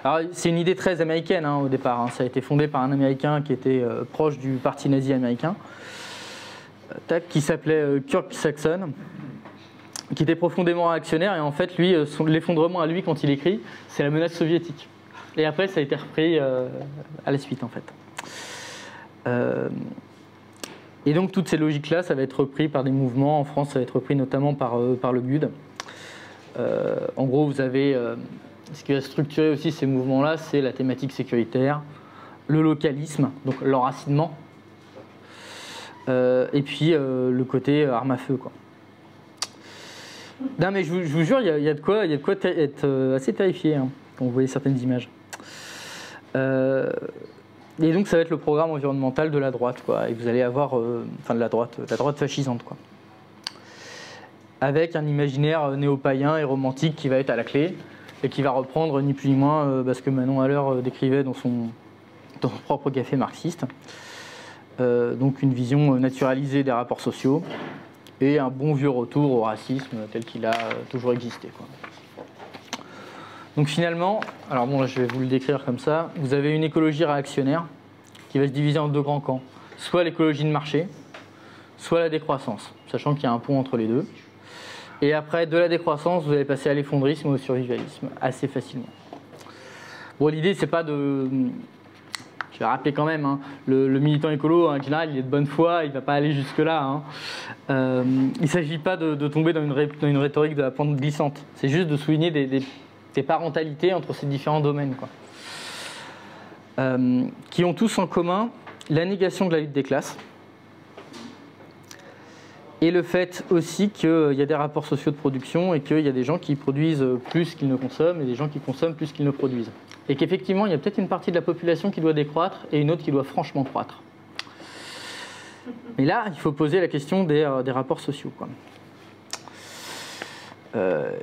Alors, c'est une idée très américaine, hein, au départ, hein. Ça a été fondé par un Américain qui était proche du parti nazi américain, qui s'appelait Kirk Saxon, qui était profondément réactionnaire. Et en fait, lui, l'effondrement à lui, quand il écrit, c'est la menace soviétique. Et après, ça a été repris à la suite, en fait. Et donc, toutes ces logiques-là, ça va être repris par des mouvements. En France, ça va être repris notamment par le GUD. En gros, vous avez ce qui va structurer aussi ces mouvements-là, c'est la thématique sécuritaire, le localisme, donc l'enracinement, et puis le côté arme à feu, quoi. Non, mais je vous jure, il y a de quoi être assez terrifié, hein, quand vous voyez certaines images. Et donc, ça va être le programme environnemental de la droite, quoi. Et vous allez avoir, enfin de la droite fascisante, quoi. Avec un imaginaire néo-païen et romantique qui va être à la clé et qui va reprendre ni plus ni moins ce que Manon Haller décrivait dans son propre café marxiste. Donc une vision naturalisée des rapports sociaux et un bon vieux retour au racisme tel qu'il a toujours existé, quoi. Donc finalement, alors bon là je vais vous le décrire comme ça, vous avez une écologie réactionnaire qui va se diviser en deux grands camps. Soit l'écologie de marché, soit la décroissance, sachant qu'il y a un pont entre les deux. Et après, de la décroissance, vous allez passer à l'effondrisme ou au survivalisme, assez facilement. Bon, l'idée, c'est pas de... Je vais rappeler quand même, hein, le militant écolo, en général, il est de bonne foi, il ne va pas aller jusque-là, hein. Il ne s'agit pas de tomber dans une rhétorique de la pente glissante. C'est juste de souligner des parentalités entre ces différents domaines, quoi. Qui ont tous en commun la négation de la lutte des classes. Et le fait aussi qu'il y a des rapports sociaux de production et qu'il y a des gens qui produisent plus qu'ils ne consomment et des gens qui consomment plus qu'ils ne produisent. Et qu'effectivement, il y a peut-être une partie de la population qui doit décroître et une autre qui doit franchement croître. Mais là, il faut poser la question des rapports sociaux, quoi.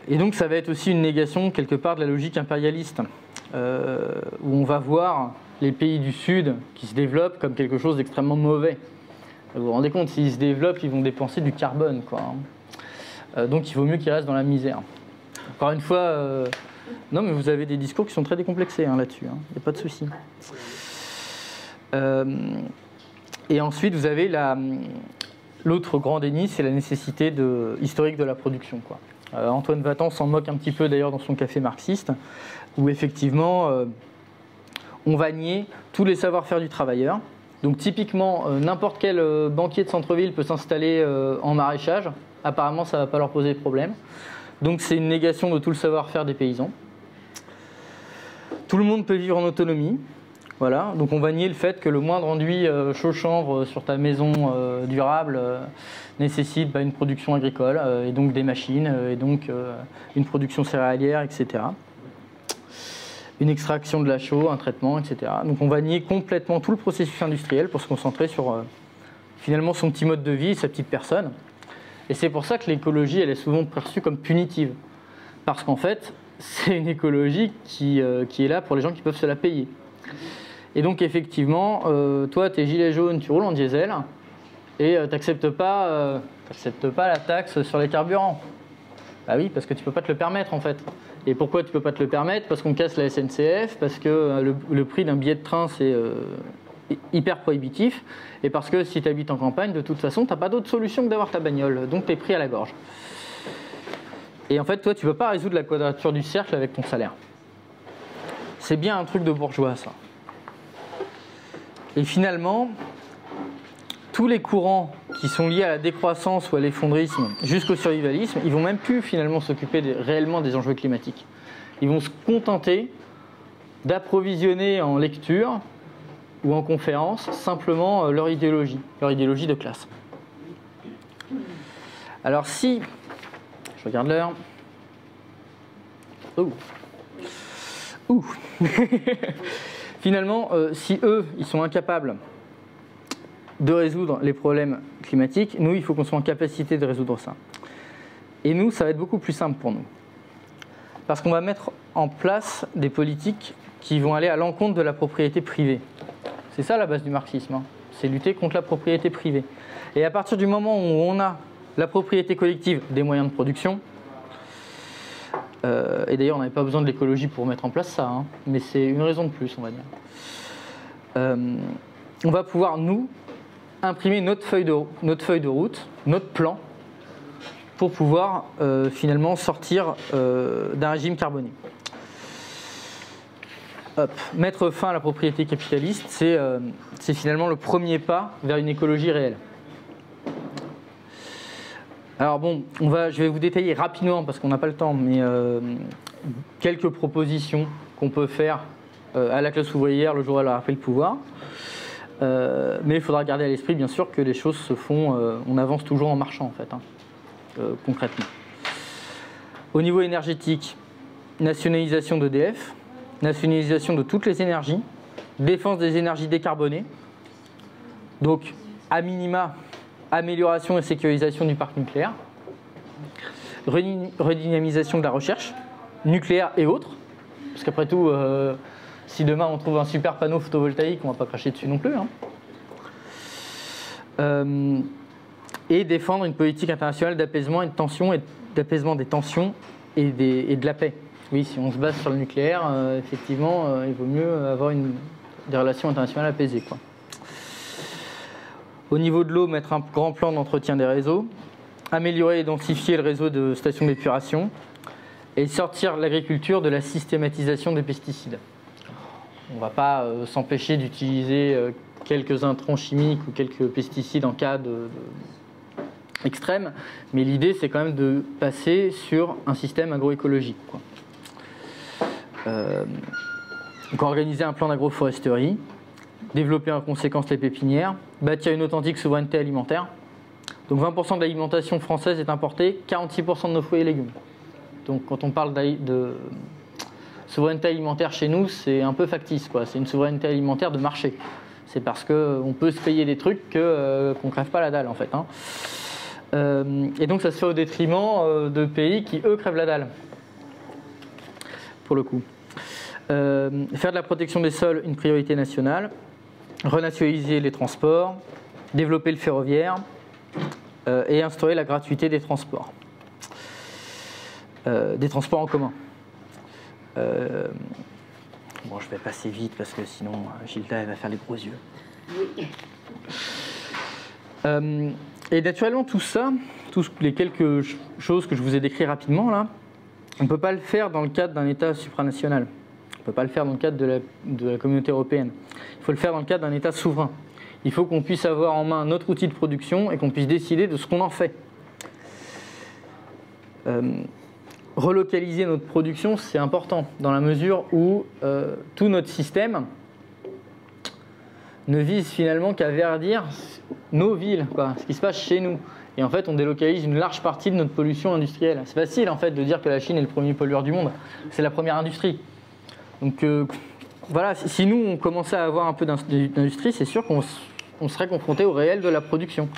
Et donc, ça va être aussi une négation, quelque part, de la logique impérialiste, où on va voir les pays du Sud qui se développent comme quelque chose d'extrêmement mauvais. Vous vous rendez compte, s'ils se développent, ils vont dépenser du carbone, quoi. Donc il vaut mieux qu'ils restent dans la misère. Encore une fois, non, mais vous avez des discours qui sont très décomplexés, hein, là-dessus, hein. Il n'y a pas de souci. Et ensuite, vous avez l'autre grand déni, c'est la nécessité historique de la production, quoi. Antoine Vatan s'en moque un petit peu d'ailleurs dans son café marxiste, où effectivement, on va nier tous les savoir-faire du travailleur. Donc typiquement, n'importe quel banquier de centre-ville peut s'installer en maraîchage. Apparemment, ça ne va pas leur poser de problème. Donc c'est une négation de tout le savoir-faire des paysans. Tout le monde peut vivre en autonomie, Voilà, donc on va nier le fait que le moindre enduit chaud-chanvre sur ta maison durable nécessite une production agricole, et donc des machines, et donc une production céréalière, etc. Une extraction de la chaux, un traitement, etc. Donc on va nier complètement tout le processus industriel pour se concentrer sur finalement son petit mode de vie, sa petite personne. Et c'est pour ça que l'écologie, elle est souvent perçue comme punitive. Parce qu'en fait, c'est une écologie qui est là pour les gens qui peuvent se la payer. Et donc effectivement, toi, t'es gilet jaune, tu roules en diesel, et t'acceptes pas la taxe sur les carburants. Bah oui, parce que tu peux pas te le permettre en fait. Et pourquoi tu peux pas te le permettre? Parce qu'on casse la SNCF, parce que le prix d'un billet de train c'est hyper prohibitif, et parce que si tu habites en campagne, de toute façon, t'as pas d'autre solution que d'avoir ta bagnole, donc t'es pris à la gorge. Et en fait, toi, tu peux pas résoudre la quadrature du cercle avec ton salaire. C'est bien un truc de bourgeois, ça. Et finalement, tous les courants qui sont liés à la décroissance ou à l'effondrisme jusqu'au survivalisme, ils vont même plus finalement s'occuper réellement des enjeux climatiques. Ils vont se contenter d'approvisionner en lecture ou en conférence simplement leur idéologie de classe. Alors si, je regarde l'heure, finalement, si eux, ils sont incapables de résoudre les problèmes climatiques, nous, il faut qu'on soit en capacité de résoudre ça. Et nous, ça va être beaucoup plus simple pour nous. Parce qu'on va mettre en place des politiques qui vont aller à l'encontre de la propriété privée. C'est ça la base du marxisme, hein. C'est lutter contre la propriété privée. Et à partir du moment où on a la propriété collective des moyens de production, et d'ailleurs on n'avait pas besoin de l'écologie pour mettre en place ça, hein, mais c'est une raison de plus, on va dire. On va pouvoir, nous, imprimer notre feuille de route, notre plan, pour pouvoir finalement sortir d'un régime carboné. Mettre fin à la propriété capitaliste, c'est finalement le premier pas vers une écologie réelle. Alors bon, je vais vous détailler rapidement, parce qu'on n'a pas le temps, mais quelques propositions qu'on peut faire à la classe ouvrière le jour où elle aura pris le pouvoir. Mais il faudra garder à l'esprit, bien sûr, que les choses se font, on avance toujours en marchant, en fait, hein, concrètement. Au niveau énergétique, nationalisation d'EDF, nationalisation de toutes les énergies, défense des énergies décarbonées, donc à minima, amélioration et sécurisation du parc nucléaire, redynamisation de la recherche, nucléaire et autres, parce qu'après tout, si demain on trouve un super panneau photovoltaïque, on ne va pas cracher dessus non plus, hein. Et défendre une politique internationale d'apaisement et de tension, et d'apaisement des tensions et de la paix. Oui, si on se base sur le nucléaire, effectivement, il vaut mieux avoir des relations internationales apaisées, quoi. Au niveau de l'eau, mettre un grand plan d'entretien des réseaux, améliorer et densifier le réseau de stations d'épuration, et sortir l'agriculture de la systématisation des pesticides. On ne va pas s'empêcher d'utiliser quelques intrants chimiques ou quelques pesticides en cas extrême, mais l'idée c'est quand même de passer sur un système agroécologique, quoi. Donc organiser un plan d'agroforesterie, développer en conséquence les pépinières, bâtir une authentique souveraineté alimentaire. Donc 20% de l'alimentation française est importée, 46% de nos fruits et légumes. Donc quand on parle de souveraineté alimentaire chez nous, c'est un peu factice, quoi. C'est une souveraineté alimentaire de marché. C'est parce qu'on peut se payer des trucs qu'on ne crève pas la dalle, en fait, hein. Et donc ça se fait au détriment de pays qui, eux, crèvent la dalle, pour le coup. Faire de la protection des sols une priorité nationale, renationaliser les transports, développer le ferroviaire et instaurer la gratuité des transports en commun. Bon, je vais passer vite parce que sinon Gilda elle va faire les gros yeux. Oui. Et naturellement tout ça, tous les quelques choses que je vous ai décrites rapidement là, on ne peut pas le faire dans le cadre d'un État supranational. On ne peut pas le faire dans le cadre de la communauté européenne. Il faut le faire dans le cadre d'un État souverain. Il faut qu'on puisse avoir en main notre outil de production et qu'on puisse décider de ce qu'on en fait. Relocaliser notre production, c'est important, dans la mesure où tout notre système ne vise finalement qu'à verdir nos villes, quoi, ce qui se passe chez nous. Et en fait, on délocalise une large partie de notre pollution industrielle. C'est facile en fait de dire que la Chine est le premier pollueur du monde. C'est la première industrie. Donc voilà, si nous on commençait à avoir un peu d'industrie, c'est sûr qu'on serait confronté au réel de la production.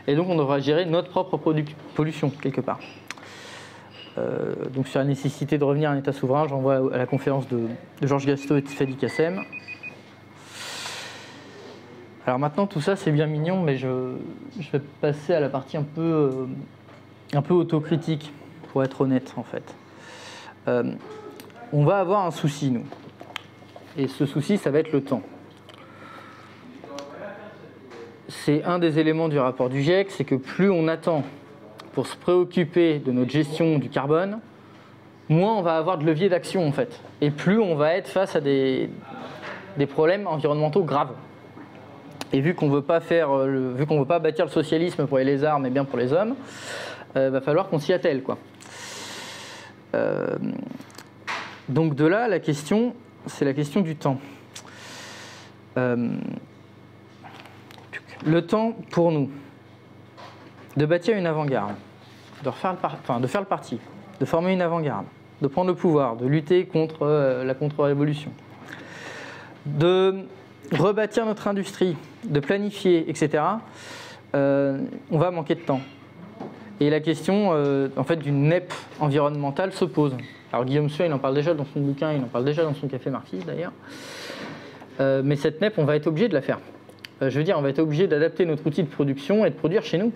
Et donc on devrait gérer notre propre pollution quelque part. Donc sur la nécessité de revenir à un État souverain, j'envoie à la conférence de Georges Gastaut et Fadi Kassem. Alors maintenant tout ça c'est bien mignon, mais je vais passer à la partie un peu autocritique, pour être honnête en fait. On va avoir un souci nous, et ce souci ça va être le temps. C'est un des éléments du rapport du GIEC, c'est que plus on attend pour se préoccuper de notre gestion du carbone, moins on va avoir de levier d'action en fait, et plus on va être face à des problèmes environnementaux graves. Et vu qu'on ne veut pas bâtir le socialisme pour les lézards, mais bien pour les hommes, va falloir qu'on s'y attelle, quoi. Donc de là, la question, c'est la question du temps. Le temps pour nous, de bâtir une avant-garde, de faire le parti, de former une avant-garde, de prendre le pouvoir, de lutter contre la contre-révolution, de rebâtir notre industrie, de planifier, etc., on va manquer de temps. Et la question en fait, d'une NEP environnementale se pose. Alors Guillaume Suet, il en parle déjà dans son bouquin, il en parle déjà dans son café marxiste d'ailleurs. Mais cette NEP, on va être obligé de la faire. Je veux dire, on va être obligé d'adapter notre outil de production et de produire chez nous.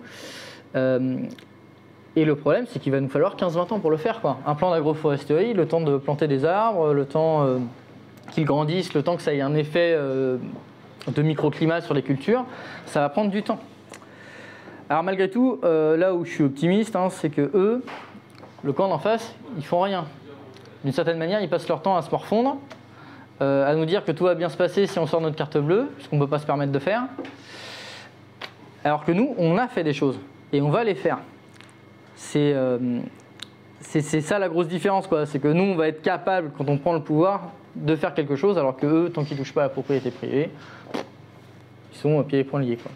Et le problème, c'est qu'il va nous falloir 15-20 ans pour le faire, quoi. Un plan d'agroforesterie, le temps de planter des arbres, le temps qu'ils grandissent, le temps que ça ait un effet de microclimat sur les cultures, ça va prendre du temps. Alors malgré tout, là où je suis optimiste, c'est que eux, le camp d'en face, ils font rien. D'une certaine manière, ils passent leur temps à se morfondre, à nous dire que tout va bien se passer si on sort notre carte bleue, ce qu'on ne peut pas se permettre de faire. Alors que nous, on a fait des choses, et on va les faire. C'est ça la grosse différence, quoi. C'est que nous, on va être capable, quand on prend le pouvoir, de faire quelque chose, alors que eux, tant qu'ils ne touchent pas à la propriété privée, ils sont pieds et poings liés, quoi.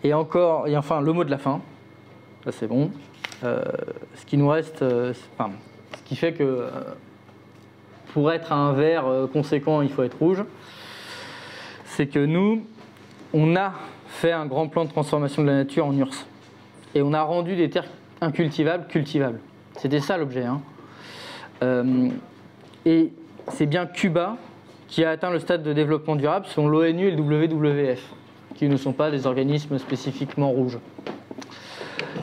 Et enfin, le mot de la fin, là c'est bon. Ce qui nous reste, ce qui fait que pour être à un vert conséquent, il faut être rouge, c'est que nous, on a fait un grand plan de transformation de la nature en URSS. Et on a rendu des terres incultivables cultivables. C'était ça l'objet. Et c'est bien Cuba qui a atteint le stade de développement durable selon l'ONU et le WWF, qui ne sont pas des organismes spécifiquement rouges.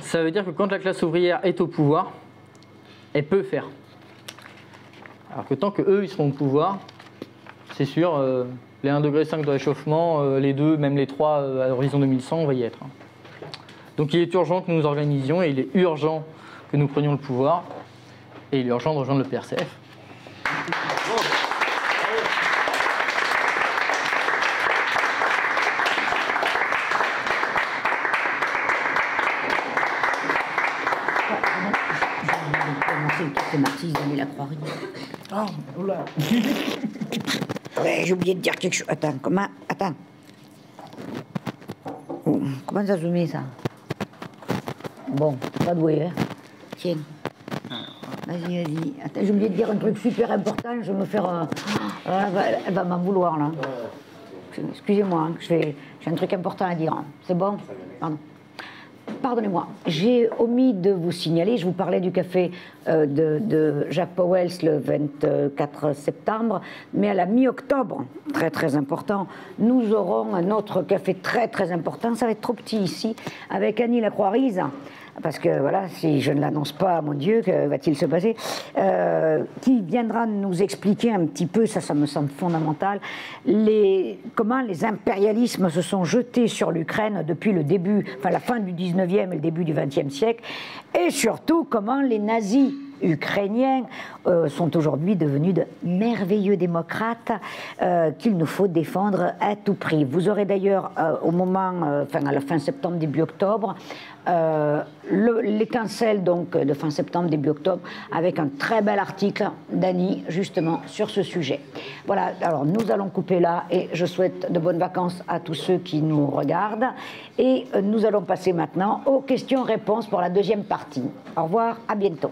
Ça veut dire que quand la classe ouvrière est au pouvoir, elle peut faire. Alors que tant qu'eux, ils seront au pouvoir, c'est sûr, les 1,5 degré de réchauffement, les 2, même les 3 à l'horizon 2100, on va y être. Donc il est urgent que nous nous organisions, et il est urgent que nous prenions le pouvoir, et il est urgent de rejoindre le PRCF. C'est marxiste, donner la croix. Oh, oula. Ouais, j'ai oublié de dire quelque chose. Attends, comment? Attends. Oh, comment ça zoomer, ça? Bon, pas doué, hein? Tiens. Vas-y. Attends, j'ai oublié de dire un truc super important, je vais me faire... elle va m'en vouloir, là. Excusez-moi, hein, j'ai un truc important à dire. C'est bon? Pardon. Pardonnez-moi, j'ai omis de vous signaler, je vous parlais du café de Jacques Pauwels le 24 septembre, mais à la mi-octobre, très très important, nous aurons un autre café très très important, ça va être trop petit ici, avec Annie Lacroix-Rize, parce que voilà, si je ne l'annonce pas, mon Dieu, que va-t-il se passer, qui viendra nous expliquer un petit peu, ça me semble fondamental, comment les impérialismes se sont jetés sur l'Ukraine depuis le début, enfin la fin du 19e et le début du 20e siècle, et surtout comment les nazis ukrainiens sont aujourd'hui devenus de merveilleux démocrates qu'il nous faut défendre à tout prix. Vous aurez d'ailleurs au moment, à la fin septembre, début octobre, l'étincelle donc de fin septembre, début octobre, avec un très bel article d'Annie justement sur ce sujet. Voilà, alors nous allons couper là et je souhaite de bonnes vacances à tous ceux qui nous regardent et nous allons passer maintenant aux questions-réponses pour la deuxième partie. Au revoir, à bientôt.